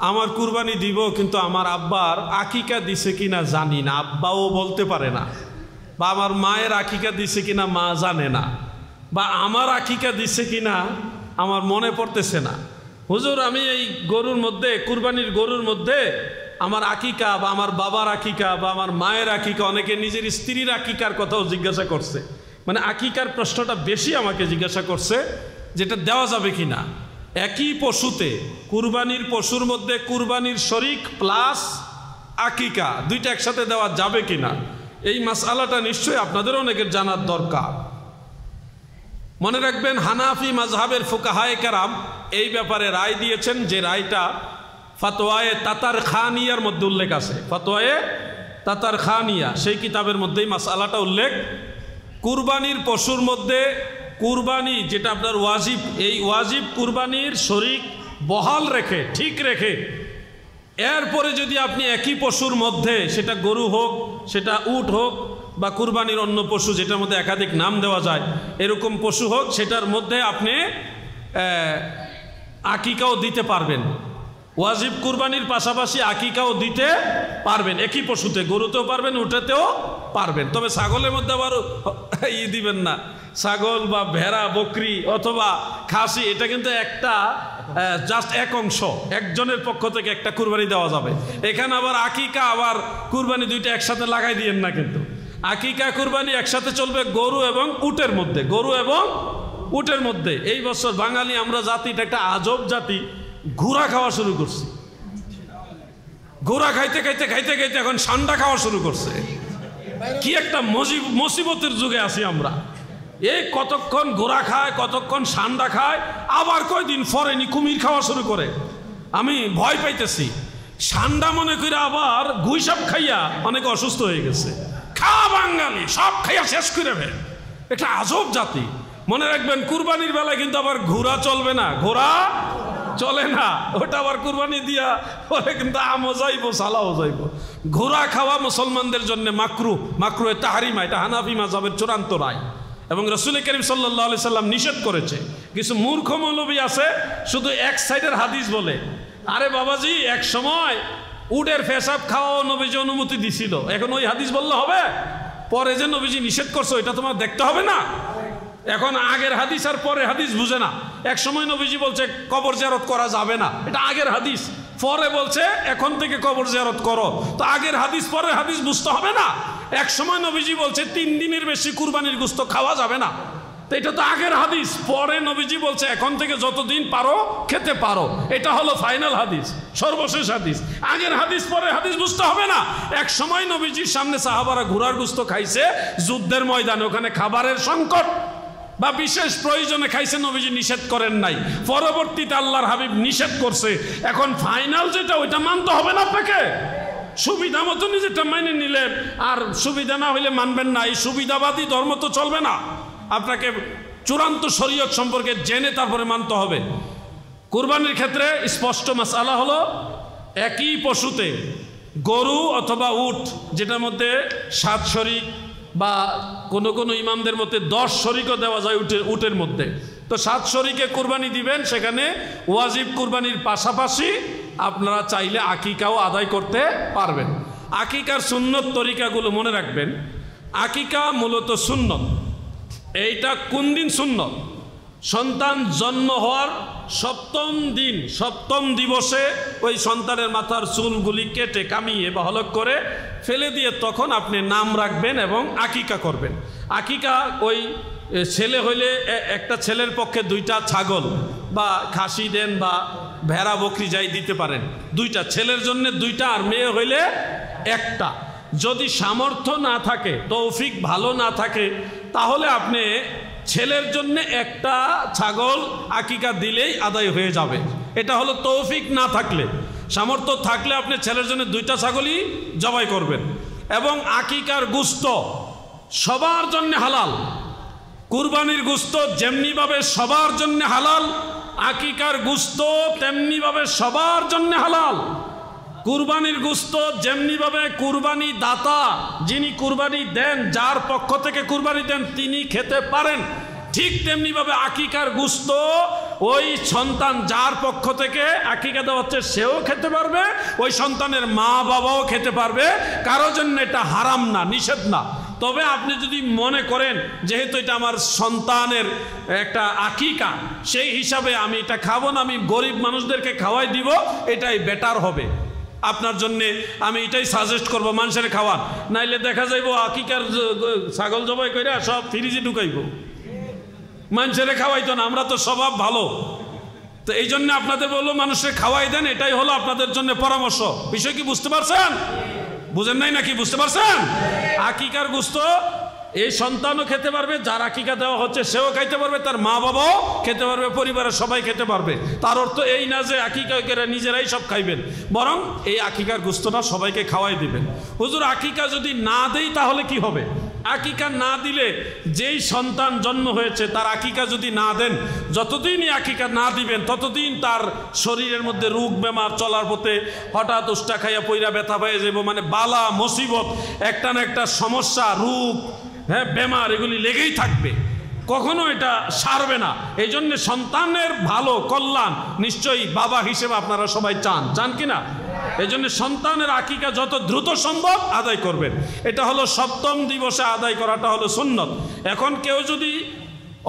আমার কুরবানি দিব, কিন্তু আমার আব্বার আকিকা দিছে কিনা জানি না, আব্বাও বলতে পারে না, বা আমার মায়ের আকিকা দিছে কিনা মা জানে না, বা আমার আকিকা দিছে কিনা আমার মনে পড়তেছে না। হুজুর আমি এই গরুর মধ্যে, কুরবানির গরুর মধ্যে আমার আকিকা বা আমার বাবার আকিকা বা আমার মায়ের আকিকা, অনেকে নিজের স্ত্রীর আকিকার কথাও জিজ্ঞাসা করছে, মানে আকিকার প্রশ্নটা বেশি আমাকে জিজ্ঞাসা করছে, যেটা দেওয়া যাবে কিনা। একই পশুতে, কুরবানির পশুর মধ্যে কুরবানির শরীক প্লাস আকিকা দুইটা একসাথে দেওয়া যাবে কিনা, এই মাসআলাটা নিশ্চয়ই আপনাদের অনেকের জানার দরকার। মনে রাখবেন, হানাফি মাযহাবের ফুকাহায়ে কেরাম এই ব্যাপারে রায় দিয়েছেন, যে রায়টা ফাতোয়ায়ে তাতার খানিয়ার মধ্যে উল্লেখ আছে। ফাতোয়ায়ে তাতার খানিয়া সেই কিতাবের মধ্যেই মাসআলাটা উল্লেখ। কুরবানির পশুর মধ্যে কুরবানি যেটা আপনার ওয়াজিব, এই ওয়াজিব কুরবানির শরীক বহাল রেখে, ঠিক রেখে, এরপরে যদি আপনি একই পশুর মধ্যে, সেটা গরু হোক, সেটা উট হোক, বা কুরবানির অন্য পশু যেটার মধ্যে একাধিক নাম দেওয়া যায়, এরকম পশু হোক, সেটার মধ্যে আপনি আকিকাও দিতে পারবেন। ওয়াজিব কুরবানির পাশাপাশি আকিকাও দিতে পারবেন, একই পশুতে, গরুতেও পারবেন, উটেতেও পারবেন। তবে ছাগলের মধ্যে আবার দিবেন না, ছাগল বা ভেড়া, বকরি অথবা খাসি, এটা কিন্তু একটা জাস্ট এক অংশ, একজনের পক্ষ থেকে একটা কুরবানি দেওয়া যাবে। এখানে আবার আকিকা আবার কুরবানি দুইটা একসাথে লাগাই দিয়েন না, কিন্তু আকিকা কুরবানি একসাথে চলবে গরু এবং উটের মধ্যে, গরু এবং উটের মধ্যে। এই বছর বাঙালি আমরা জাতিটা একটা আজব জাতি, ঘোড়া খাওয়া শুরু করছি। ঘোড়া খাইতে খাইতে খাইতে খাইতে এখন সান্ডা খাওয়া শুরু করছে। কি একটা মুসিবতের যুগে আছি আমরা। এই কতক্ষণ ঘোড়া খায়, কতক্ষণ সান্ডা খায়, আবার কয়দিন ফরেনি কুমির খাওয়া শুরু করে। আমি ভয় পাইতেছি, সান্ডা মনে করে আবার গুইসাপ খাইয়া অনেকে অসুস্থ হয়ে গেছে। খাওয়া বাঙালি সব খাইয়া শেষ করে ফেলে, একটা আজব জাতি। মনে রাখবেন, কুরবানির বেলায় কিন্তু আবার ঘোড়া চলবে না, ঘোড়া চলে না, ওটা আবার কুরবানি দিয়া পরে কিন্তু আমও যাইব, সালাও যাইব। ঘোড়া খাওয়া মুসলমানদের জন্য মাকরুহ, মাকরুহে তাহরিমা, এটা হানাফি মাযহাবের চূড়ান্ত রায়, এবং রাসূল করিম সাল্লাল্লাহু আলাইহি সাল্লাম নিষেধ করেছে। কিছু মূর্খ মৌলবী আছে, শুধু এক সাইডের হাদিস বলে। আরে বাবাজি, এক সময় উটের পেশাব খাওয়াও নবীজি অনুমতি দিছিল, এখন ওই হাদিস বললে হবে? পরে যে নবীজি নিষেধ করছে এটা তোমার দেখতে হবে না? এখন আগের হাদিস আর পরের হাদিস বুঝে না। এক সময় নবীজি বলছে কবর জিয়ারত করা যাবে না, এটা আগের হাদিস। পরে বলছে এখন থেকে কবর জিয়ারত করো, তো আগের হাদিস পরের হাদিস বুঝতে হবে না? এক সময় নবীজি বলছে 3 দিনের বেশি কুরবানির গোশত খাওয়া যাবে না, তো এটা তো আগের হাদিস। পরে নবীজি বলছে এখন থেকে যতদিন পারো খেতে পারো, এটা হলো ফাইনাল হাদিস, সর্বশেষ হাদিস। আগের হাদিস পরের হাদিস বুঝতে হবে না। এক সময় নবীজির সামনে সাহাবারা ঘোড়ার গোশত খাইছে যুদ্ধের ময়দানে, ওখানে খাবারের সংকট বা বিশেষ প্রয়োজনে খাইছে, নবীজি নিষেধ করেন নাই। পরবর্তীতে আল্লাহর হাবিব নিষেধ করছে, এখন ফাইনাল যেটা ওইটা মানতে হবে না আপনাকে। সুবিধা মতো নিজেটা মাইনে নিলেন, আর সুবিধা না হইলে মানবেন না, এই সুবিধাবাদী ধর্ম তো চলবে না। আপনাকে চূড়ান্ত শরীয়ত সম্পর্কে জেনে তারপরে মানতে হবে। কুরবানির ক্ষেত্রে স্পষ্ট মাসআলা হলো, একই পশুতে গরু অথবা উট, যেটার মধ্যে 7 শরীক বা কোনো কোনো ইমামদের মধ্যে 10 শরীকও দেওয়া যায় উটের মধ্যে, তো 7 শরীকে কুরবানি দিবেন। সেখানে ওয়াজিব কুরবানির পাশাপাশি আপনারা চাইলে আকিকাও আদায় করতে পারবেন। আকিকার সুন্নত তরিকাগুলো মনে রাখবেন। আকিকা মূলত সুন্নত। এইটা কোন দিন সুন্নত? সন্তান জন্ম হওয়ার 7ম দিন, 7ম দিবসে ওই সন্তানের মাথার চুলগুলি কেটে কামিয়ে বা হলক করে ফেলে দিয়ে তখন আপনি নাম রাখবেন এবং আকিকা করবেন। আকিকা ওই ছেলে হইলে একটা ছেলের পক্ষে 2টা ছাগল বা খাসি দেন বা ভেড়া বকরি যাই দিতে পারেন, 2টা, ছেলের জন্য 2টা, আর মেয়ে হইলে 1টা। যদি সামর্থ্য না থাকে, তৌফিক ভালো না থাকে, তাহলে আপনি ছেলের জন্য 1টা ছাগল আকিকা দিলেই আদায় হয়ে যাবে। এটা হলো তৌফিক না থাকলে। সামর্থ্য থাকলে আপনি ছেলের জন্য 2টা ছাগলই জবাই করবেন। এবং আকিকার গোশত সবার জন্য হালাল। কুরবানির গোশত যেমনিভাবে সবার জন্য হালাল, আকিকার গোশত তেমনিভাবে সবার জন্য হালাল। কুরবানির গোশত যেমনিভাবে কুরবানি দাতা, যিনি কুরবানি দেন, যার পক্ষ থেকে কুরবানি দেন, তিনি খেতে পারেন, ঠিক তেমনিভাবে আকিকার গোশত ওই সন্তান যার পক্ষ থেকে আকিকা দেওয়া হচ্ছে সেও খেতে পারবে, ওই সন্তানের মা বাবাও খেতে পারবে, কারোর জন্য এটা হারাম না, নিষেধ না। তবে আপনি যদি মনে করেন যেহেতু এটা আমার সন্তানের একটা আকিকা, সেই হিসাবে আমি এটা খাবো না, আমি গরিব মানুষদেরকে খাওয়াই দিব, এটাই বেটার হবে আপনার জন্যে। আমি এটাই সাজেস্ট করবো, মানুষের খাওয়ান, নাইলে দেখা যাইব আকিকার ছাগল জবাই করে সব ফ্রিজে ঢুকাইব, মানুষের খাওয়াইতো না। আমরা তো স্বভাব ভালো, তো এই জন্য আপনাদের বললো মানুষের খাওয়াই দেন, এটাই হলো আপনাদের জন্য পরামর্শ। বিষয় কি বুঝতে পারছেন? বুঝেন নাই নাকি? বুঝতে পারছেন? আকিকার গোশত এই সন্তানও খেতে পারবে, যার আকিকা দেওয়া হচ্ছে সেও খাইতে পারবে, তার মা বাবাও খেতে পারবে, পরিবারের সবাই খেতে পারবে। তার অর্থ এই না যে আকিকা করে নিজেরাই সব খাইবেন, বরং এই আকিকার গোশতটা সবাইকে খাওয়াই দিবেন। হুজুর আকিকা যদি না দেই তাহলে কি হবে? আকিকা না দিলে যেই সন্তান জন্ম হয়েছে তার আকিকা যদি না দেন, যতদিনই আকিকা না দিবেন ততদিন তার শরীরের মধ্যে রোগ বেমার চলার পথে হঠাৎ উষ্টা খাইয়া পইরা ব্যথা পেয়ে যাব, মানে বালা মুসিবত, একটা না একটা সমস্যা, রোগ, হ্যাঁ, বেমার, এগুলি লেগেই থাকবে, কখনো এটা সারবে না। এই জন্য সন্তানের ভালো কল্যাণ নিশ্চয়ই বাবা হিসেবে আপনারা সবাই চান কিনা? এই জন্য সন্তানের আকিকা যত দ্রুত সম্ভব আদায় করবেন। এটা হলো সপ্তম দিবসে আদায় করাটা হলো সুন্নত। এখন কেউ যদি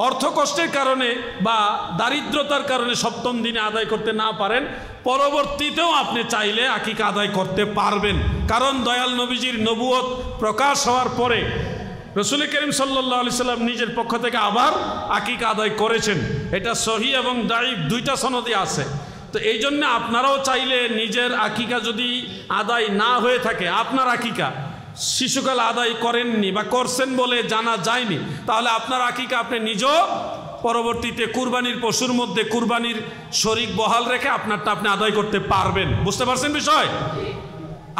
অর্থ কষ্টের কারণে বা দারিদ্রতার কারণে সপ্তম দিনে আদায় করতে না পারেন, পরবর্তীতেও আপনি চাইলে আকিকা আদায় করতে পারবেন। কারণ দয়াল নবীজির নবুয়ত প্রকাশ হওয়ার পরে রসুল করিম সাল্লাল্লাহু আলাইহি সাল্লাম নিজের পক্ষ থেকে আবার আকিকা আদায় করেছেন। এটা সহিহ এবং দাঈফ দুইটা সনদে আছে। তো এই জন্য আপনারাও চাইলে নিজের আকিকা যদি আদায় না হয়ে থাকে, আপনার আকিকা শিশুকাল আদায় করেননি বা করছেন বলে জানা যায়নি, তাহলে আপনার আকিকা আপনি নিজেও পরবর্তীতে কুরবানির পশুর মধ্যে কুরবানির শরীক বহাল রেখে আপনারটা আপনি আদায় করতে পারবেন। বুঝতে পারছেন বিষয়?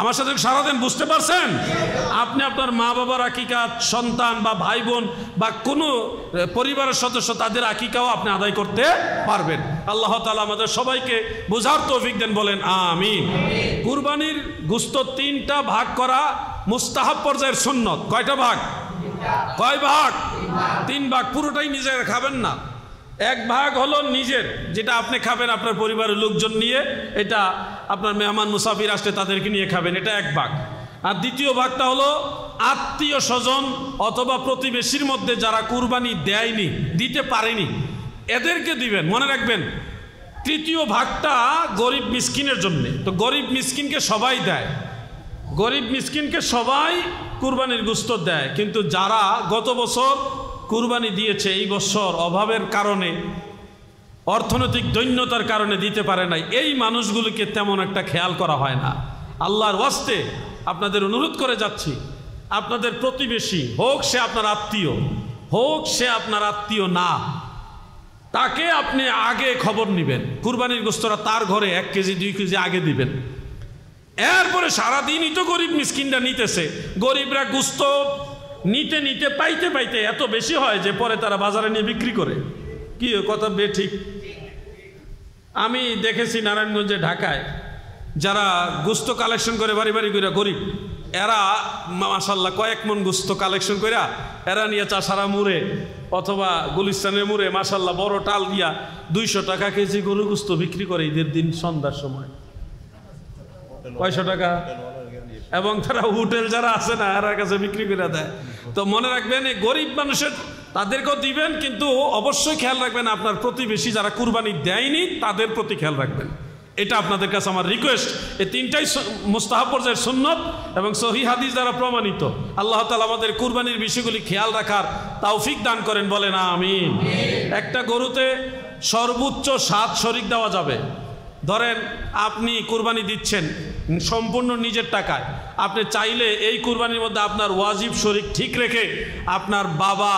আমার সাথে সারা দিন বুঝতে পারছেন? আপনি আপনার মা বাবার আকিকা, সন্তান বা ভাই বোন বা কোনো পরিবারের সদস্য, তাদের আকিকাও আপনি আদায় করতে পারবেন। আল্লাহ তাআলা আমাদের সবাইকে বোঝার তৌফিক দেন, বলেন আমিন। কুরবানির গোশত তিনটা ভাগ করা মুস্তাহাব পর্যায়ের সুন্নত। কয়টা ভাগ? কয় ভাগ? 3 ভাগ। পুরোটাই নিজেরা খাবেন না। এক ভাগ হলো নিজের, যেটা আপনি খাবেন আপনার পরিবারের লোকজন নিয়ে, এটা আপনার মেহমান মুসাফির আসলে তাদেরকে নিয়ে খাবেন, এটা এক ভাগ। আর দ্বিতীয় ভাগটা হলো আত্মীয় স্বজন অথবা প্রতিবেশীর মধ্যে যারা কুরবানি দেয়নি, দিতে পারেনি, এদেরকে দিবেন, মনে রাখবেন। তৃতীয় ভাগটা গরিব মিসকিনের জন্যে। তো গরিব মিসকিনকে সবাই দেয়, গরিব মিসকিনকে সবাই কুরবানির গোশত দেয়, কিন্তু যারা গত বছর কুরবানি দিয়েছে, এই বছর অভাবের কারণে, অর্থনৈতিক দৈন্যতার কারণে দিতে পারে নাই, এই মানুষগুলিকে তেমন একটা খেয়াল করা হয় না। আল্লাহর ওয়াস্তে আপনাদের অনুরোধ করে যাচ্ছি, আপনাদের প্রতিবেশী হোক সে আপনার আত্মীয়, হোক সে আপনার আত্মীয় না, তাকে আপনি আগে খবর নেবেন। কুরবানির গোশতটা তার ঘরে 1 কেজি 2 কেজি আগে দিবেন। এরপরে সারাদিনই তো গরিব মিসকিনরা নিতেছে, গরিবরা গোশত নিতে নিতে পাইতে পাইতে এত বেশি হয় যে পরে তারা বাজারে নিয়ে বিক্রি করে। কি কথা ঠিক? আমি দেখেছি নারায়ণগঞ্জে, ঢাকায় যারা গোশত কালেকশন করে বাড়ি বাড়ি করে, গরিব এরা মাশাআল্লাহ কয়েক মন গোশত কালেকশন করে এরা নিয়ে চাষারা মুড়ে অথবা গুলিস্তানের মুড়ে মাশাআল্লাহ বড় টাল দিয়া 200 টাকা কেজি গরু গোশত বিক্রি করে ঈদের দিন সন্ধ্যার সময়। 500 টাকা। এবং তারা হোটেল যারা আছে না, এর কাছে বিক্রি করে দেয়। তো মনে রাখবেন, এই গরিব মানুষের তাদেরকেও দিবেন, কিন্তু অবশ্যই খেয়াল রাখবেন আপনার প্রতিবেশী যারা কুরবানি দেয়নি তাদের প্রতি খেয়াল রাখবেন। এটা আপনাদের কাছে আমার রিকোয়েস্ট। এই তিনটাই মুস্তাহাব পর্যায়ের সুন্নত এবং সহিহ হাদিস দ্বারা প্রমাণিত। আল্লাহ তাআলা আমাদের কুরবানির বিষয়গুলি খেয়াল রাখার তৌফিক দান করেন, বলেন আমিন। একটা গরুতে সর্বোচ্চ 7 শরিক দেওয়া যাবে। ধরেন আপনি কুরবানি দিচ্ছেন সম্পূর্ণ নিজের টাকায়, আপনি চাইলে এই কুরবানির মধ্যে আপনার ওয়াজিব শরিক ঠিক রেখে আপনার বাবা,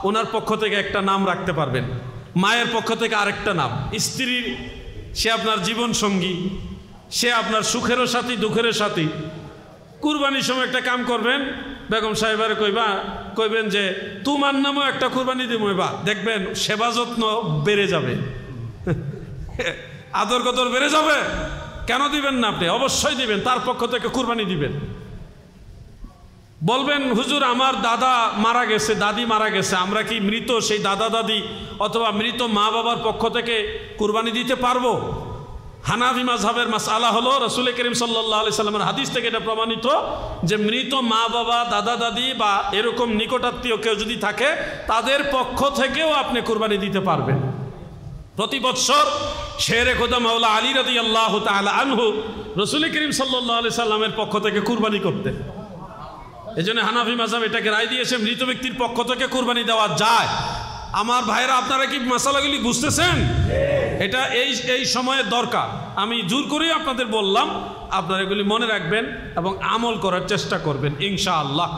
ওনার পক্ষ থেকে একটা নাম রাখতে পারবেন, মায়ের পক্ষ থেকে আরেকটা নাম, স্ত্রীর, সে আপনার জীবন সঙ্গী, সে আপনার সুখেরও সাথী দুঃখেরও সাথী। কুরবানির সময় একটা কাম করবেন, বেগম সাহেবের কইবেন যে তোমার নামও একটা কুরবানি দিব, বা দেখবেন সেবা যত্ন বেড়ে যাবে, আদর কদর বেড়ে যাবে। কেন দিবেন না? আপনি অবশ্যই দিবেন, তার পক্ষ থেকে কুরবানি দিবেন। বলবেন হুজুর আমার দাদা মারা গেছে, দাদি মারা গেছে, আমরা কি মৃত সেই দাদা দাদি অথবা মৃত মা বাবার পক্ষ থেকে কুরবানি দিতে পারবো? হানাফি মাযহাবের মাসআলা হলো রাসূল করিম সাল্লাল্লাহু আলাইহি সাল্লামের হাদিস থেকে এটা প্রমাণিত যে মৃত মা বাবা দাদা দাদি বা এরকম নিকটাত্মীয় কেউ যদি থাকে তাদের পক্ষ থেকেও আপনি কুরবানি দিতে পারবেন। প্রতি বৎসর শেরে খোদা মাওলা আলী রাদিয়াল্লাহু তাআলা আনহু রাসূল করিম সাল্লাল্লাহু আলাইহি সাল্লামের পক্ষ থেকে কুরবানি করতেন। এজন্য হানাফি মাযহাব এটাকে রায় দিয়েছে মৃত ব্যক্তির পক্ষ থেকে কুরবানি দেওয়া যায়। আমার ভাইরা আপনারা কি মাসালাগুলি বুঝতেছেন? এটা এই সময়ের দরকার। আমি জোর করেই আপনাদের বললাম, আপনারা এগুলি মনে রাখবেন এবং আমল করার চেষ্টা করবেন ইনশাআল্লাহ।